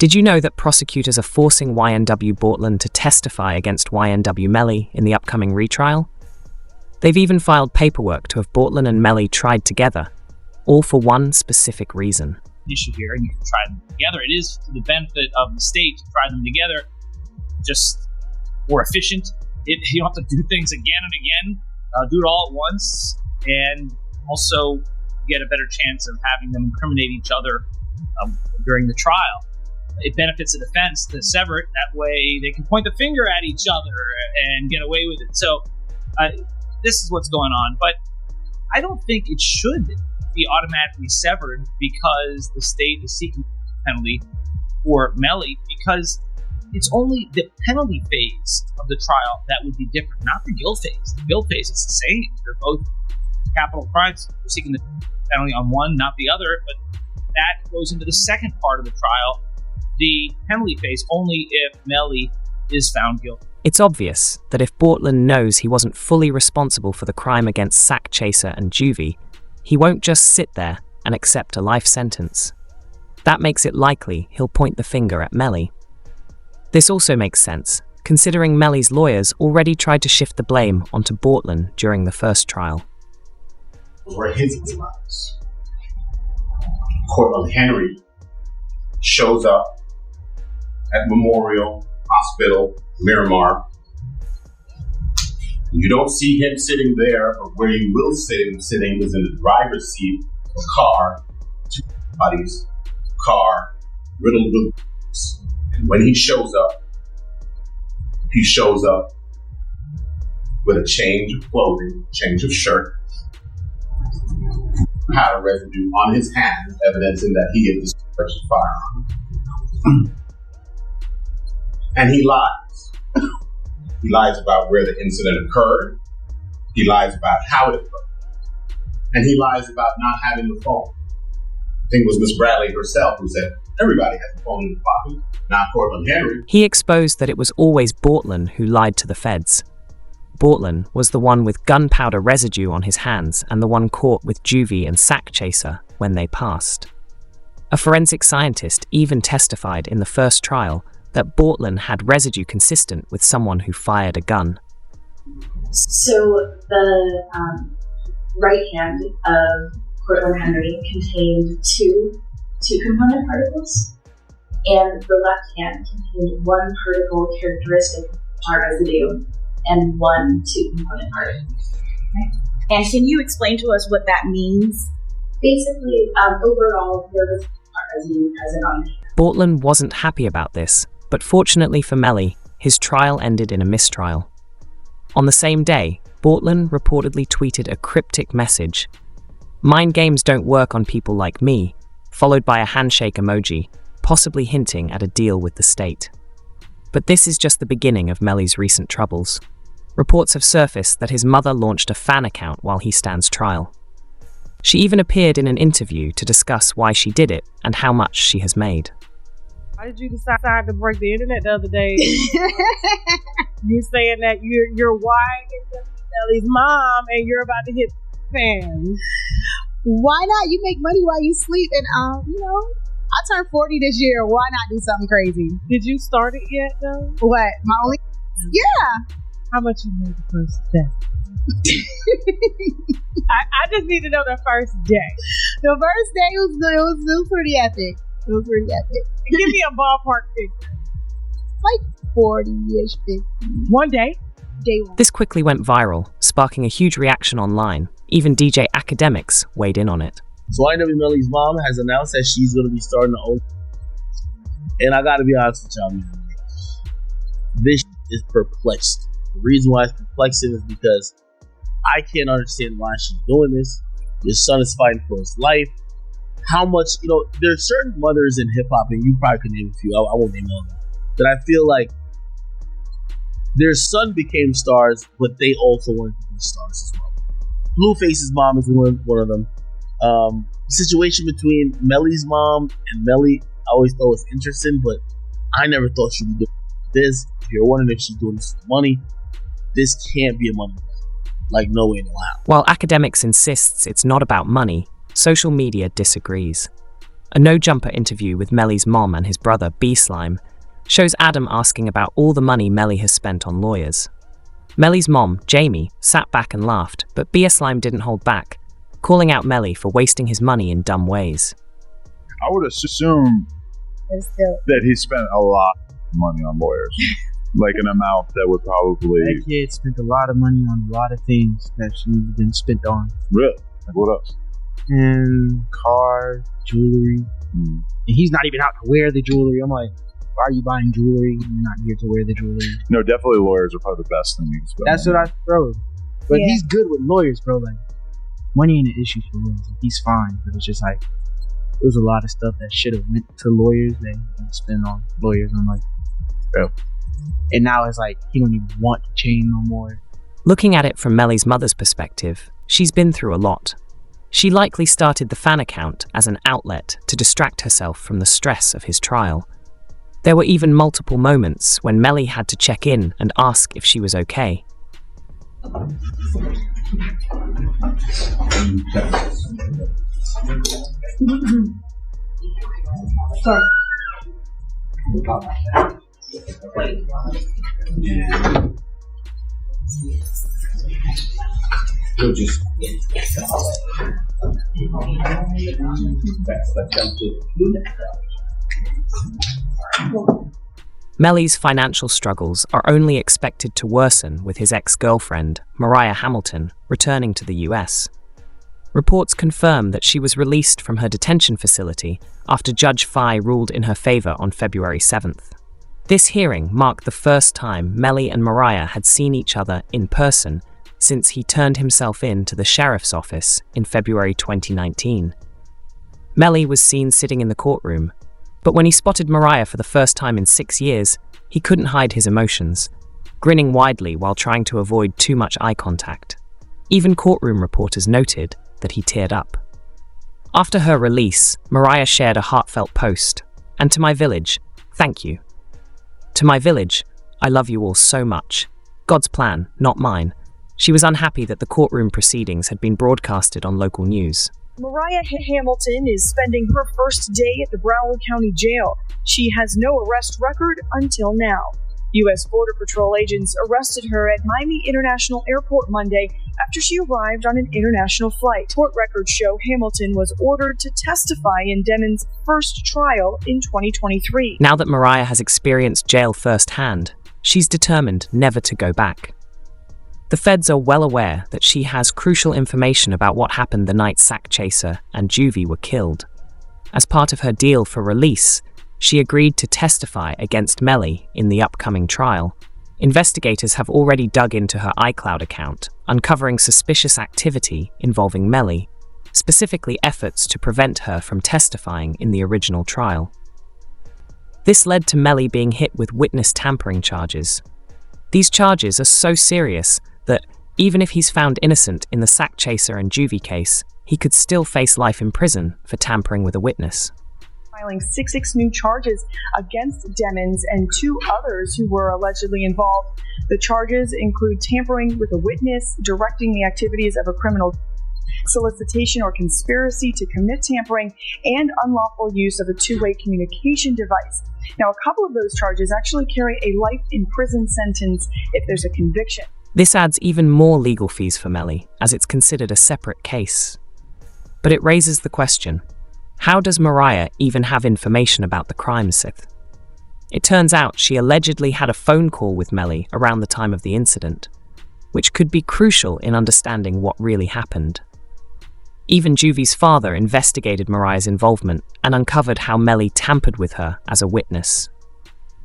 Did you know that prosecutors are forcing YNW Bortlen to testify against YNW Melly in the upcoming retrial? They've even filed paperwork to have Bortlen and Melly tried together, all for one specific reason. Issue here, and you can try them together. It is to the benefit of the state to try them together, just more efficient. You don't have to do things again and again, do it all at once, and also get a better chance of having them incriminate each other during the trial. It benefits the defense to sever it. That way they can point the finger at each other and get away with it. So this is what's going on. But I don't think it should be automatically severed because the state is seeking a penalty for Melly, because it's only the penalty phase of the trial that would be different, not the guilt phase. The guilt phase is the same. They're both capital crimes. We're seeking the penalty on one, not the other, but that goes into the second part of the trial, the penalty phase, only if Melly is found guilty. It's obvious that if Bortlen knows he wasn't fully responsible for the crime against Sack Chaser and Juvie, he won't just sit there and accept a life sentence. That makes it likely he'll point the finger at Melly. This also makes sense, considering Melly's lawyers already tried to shift the blame onto Bortlen during the first trial. Were his lives. Cortland Henry shows up at Memorial Hospital, Miramar. You don't see him sitting there, or where you will see him sitting is in the driver's seat of a car, two bodies, car riddled with bullets. And when he shows up with a change of clothing, change of shirt, powder residue on his hands, evidencing that he had discharged a firearm. And he lies. He lies about where the incident occurred. He lies about how it occurred. And he lies about not having the phone. I think it was Miss Bradley herself who said, everybody has a phone in the pocket, not Cortland Henry. He exposed that it was always Bortlen who lied to the feds. Bortlen was the one with gunpowder residue on his hands and the one caught with Juvie and Sack Chaser when they passed. A forensic scientist even testified in the first trial that Bortlen had residue consistent with someone who fired a gun. So the right hand of Cortland Henry contained two component particles, and the left hand contained one particle characteristic of tar residue and one two-component particle. Okay. And can you explain to us what that means? Basically, overall, there was tar residue present on the hand. Bortlen wasn't happy about this, but fortunately for Melly, his trial ended in a mistrial. On the same day, Bortlen reportedly tweeted a cryptic message: "Mind games don't work on people like me," followed by a handshake emoji, possibly hinting at a deal with the state. But this is just the beginning of Melly's recent troubles. Reports have surfaced that his mother launched a fan account while he stands trial. She even appeared in an interview to discuss why she did it and how much she has made. Why did you decide to break the internet the other day? You're saying that you're YNW Melly's mom and you're about to hit fans. Why not? You make money while you sleep, and I turned 40 this year. Why not do something crazy? Did you start it yet, though? What? My only? Yeah. How much you made the first day? I just need to know the first day. The first day was pretty epic. It was pretty epic. Give me a ballpark figure. Like 40-ish, 50. One day? Day one. This quickly went viral, sparking a huge reaction online. Even DJ Academics weighed in on it. So YNW Melly's mom has announced that she's going to be starting her own. And I got to be honest with y'all, man. This is perplexed. The reason why it's perplexing is because I can't understand why she's doing this. Your son is fighting for his life. How much, there's certain mothers in hip hop, and you probably can name a few, I won't name all of them, that I feel like their son became stars, but they also wanted to be stars as well. Blueface's mom is one of them. The situation between Melly's mom and Melly, I always thought was interesting, but I never thought she'd be doing this. If you're wondering if she's doing this for money, this can't be a money grab. Like, no way, no how. While Academics insists it's not about money, social media disagrees. A no-jumper interview with Melly's mom and his brother, B-Slime, shows Adam asking about all the money Melly has spent on lawyers. Melly's mom, Jamie, sat back and laughed, but B-Slime didn't hold back, calling out Melly for wasting his money in dumb ways. I would assume that he spent a lot of money on lawyers. Like an amount that would probably... That kid spent a lot of money on a lot of things that shouldn't have been spent on. Really? Like what else? And cars, jewelry. And he's not even out to wear the jewelry. I'm like, why are you buying jewelry? You're not here to wear the jewelry. No, definitely lawyers are probably the best thing you can spend. That's what I throw. But he's good with lawyers, bro. Like, money ain't an issue for lawyers. Like, he's fine. But it's just like, there was a lot of stuff that should have went to lawyers that he didn't spend on lawyers. I'm like, bro. And now it's like, he don't even want to change no more. Looking at it from Melly's mother's perspective, she's been through a lot. She likely started the fan account as an outlet to distract herself from the stress of his trial. There were even multiple moments when Melly had to check in and ask if she was okay. Melly's financial struggles are only expected to worsen with his ex-girlfriend, Mariah Hamilton, returning to the US. Reports confirm that she was released from her detention facility after Judge Fye ruled in her favor on February 7th. This hearing marked the first time Melly and Mariah had seen each other in person since he turned himself in to the sheriff's office in February 2019. Melly was seen sitting in the courtroom, but when he spotted Mariah for the first time in 6 years, he couldn't hide his emotions, grinning widely while trying to avoid too much eye contact. Even courtroom reporters noted that he teared up. After her release, Mariah shared a heartfelt post, "And to my village, thank you. To my village, I love you all so much. God's plan, not mine." She was unhappy that the courtroom proceedings had been broadcasted on local news. Mariah Hamilton is spending her first day at the Broward County Jail. She has no arrest record until now. U.S. Border Patrol agents arrested her at Miami International Airport Monday after she arrived on an international flight. Court records show Hamilton was ordered to testify in Demon's first trial in 2023. Now that Mariah has experienced jail firsthand, she's determined never to go back. The feds are well aware that she has crucial information about what happened the night Sack Chaser and Juvie were killed. As part of her deal for release, she agreed to testify against Melly in the upcoming trial. Investigators have already dug into her iCloud account, uncovering suspicious activity involving Melly, specifically efforts to prevent her from testifying in the original trial. This led to Melly being hit with witness tampering charges. These charges are so serious that, even if he's found innocent in the Sack Chaser and Juvie case, he could still face life in prison for tampering with a witness. Filing 6 new charges against Demons and 2 others who were allegedly involved. The charges include tampering with a witness, directing the activities of a criminal, solicitation or conspiracy to commit tampering, and unlawful use of a two-way communication device. Now, a couple of those charges actually carry a life in prison sentence if there's a conviction. This adds even more legal fees for Melly, as it's considered a separate case. But it raises the question, how does Mariah even have information about the crime sith? It turns out she allegedly had a phone call with Melly around the time of the incident, which could be crucial in understanding what really happened. Even Juvie's father investigated Mariah's involvement and uncovered how Melly tampered with her as a witness.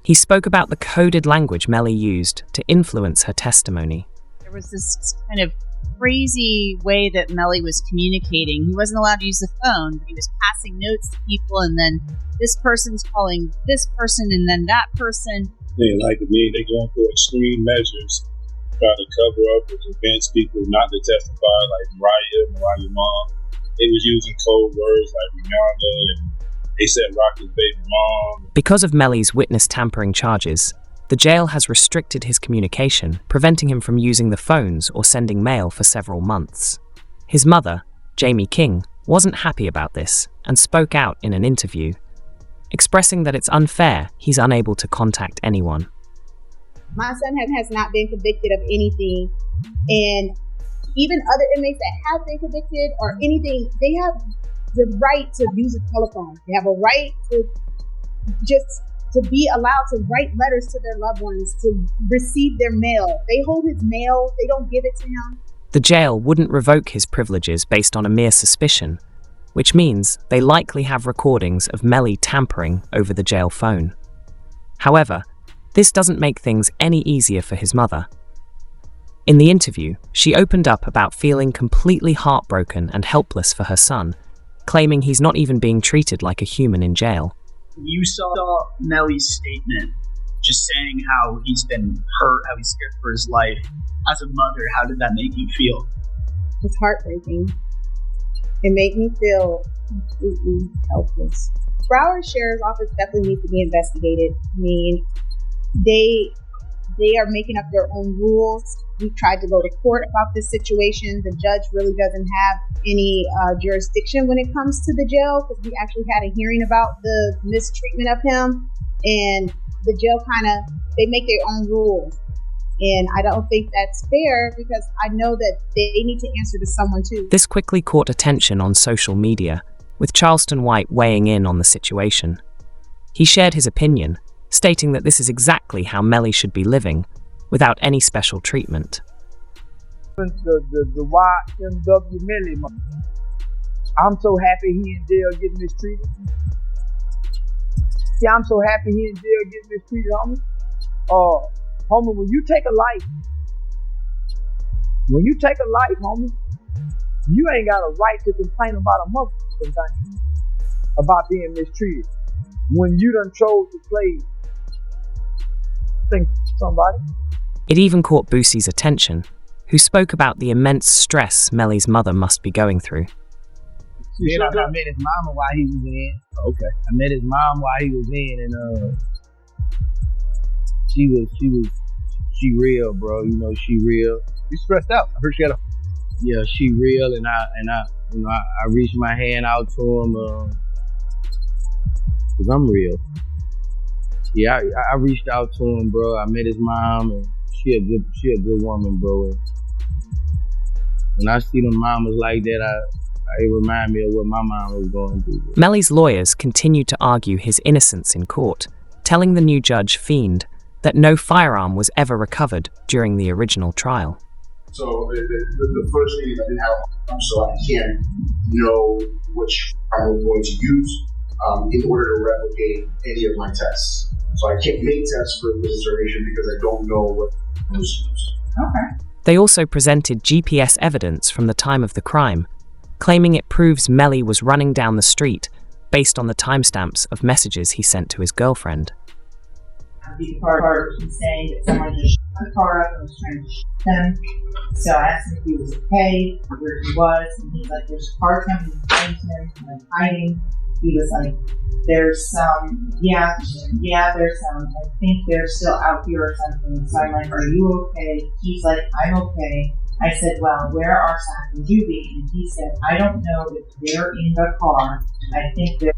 He spoke about the coded language Melly used to influence her testimony. There was this kind of crazy way that Melly was communicating. He wasn't allowed to use the phone, but he was passing notes to people, and then this person's calling this person, and then that person. They like me, they're going through extreme measures, trying to cover up or convince people not to testify, like Mariah's mom. They was using code words like Rihanna, and they said Rocky's baby mom. Because of Melly's witness tampering charges, the jail has restricted his communication, preventing him from using the phones or sending mail for several months. His mother, Jamie King, wasn't happy about this and spoke out in an interview, expressing that it's unfair he's unable to contact anyone. My son has not been convicted of anything, and even other inmates that have been convicted or anything, they have the right to use a telephone. They have a right to just to be allowed to write letters to their loved ones, to receive their mail. They hold his mail, they don't give it to him. The jail wouldn't revoke his privileges based on a mere suspicion, which means they likely have recordings of Melly tampering over the jail phone. However, this doesn't make things any easier for his mother. In the interview, she opened up about feeling completely heartbroken and helpless for her son, claiming he's not even being treated like a human in jail. You saw Melly's statement just saying how he's been hurt, how he's scared for his life. As a mother, how did that make you feel? It's heartbreaking. It made me feel completely helpless. Broward Sheriff's Office definitely needs to be investigated. I mean, they are making up their own rules. We've tried to go to court about this situation. The judge really doesn't have any jurisdiction when it comes to the jail, because we actually had a hearing about the mistreatment of him, and the jail they make their own rules. And I don't think that's fair, because I know that they need to answer to someone too. This quickly caught attention on social media, with Charleston White weighing in on the situation. He shared his opinion, stating that this is exactly how Melly should be living, without any special treatment. The YNW Melly, I'm so happy he in jail getting mistreated. Yeah, I'm so happy he in jail getting mistreated, homie. Homie, when you take a life, homie, you ain't got a right to complain about a motherfucking thing about being mistreated. When you done chose to play, think somebody. It even caught Boosie's attention, who spoke about the immense stress Melly's mother must be going through. I met his mama while he was in. Okay. I met his mom while he was in, and she real, bro. You know, she real. You stressed out. I heard she had a. Yeah, she real, and I reached my hand out to him, cause I'm real. Yeah, I reached out to him, bro. I met his mom, and she a good woman, bro. When I see them mamas like that, it remind me of what my mom was going through. Bro. Melly's lawyers continued to argue his innocence in court, telling the new judge, Fiend, that no firearm was ever recovered during the original trial. So the first thing is I didn't have a firearm, so I can't know which firearm I'm going to use in order to replicate any of my tests. So I can't make tests for this determination because I don't know what was used. Okay. They also presented GPS evidence from the time of the crime, claiming it proves Melly was running down the street based on the timestamps of messages he sent to his girlfriend. The part was saying that someone just shot the car up and was trying to shoot them. So I asked him if he was okay, where he was, and he's like, there's a car coming behind him, like hiding. He was like, there's some, there's some, I think they're still out here or something. So I'm like, are you okay? He's like, I'm okay. I said, well, where are some? Would you be? And he said, I don't know if they're in the car. I think they're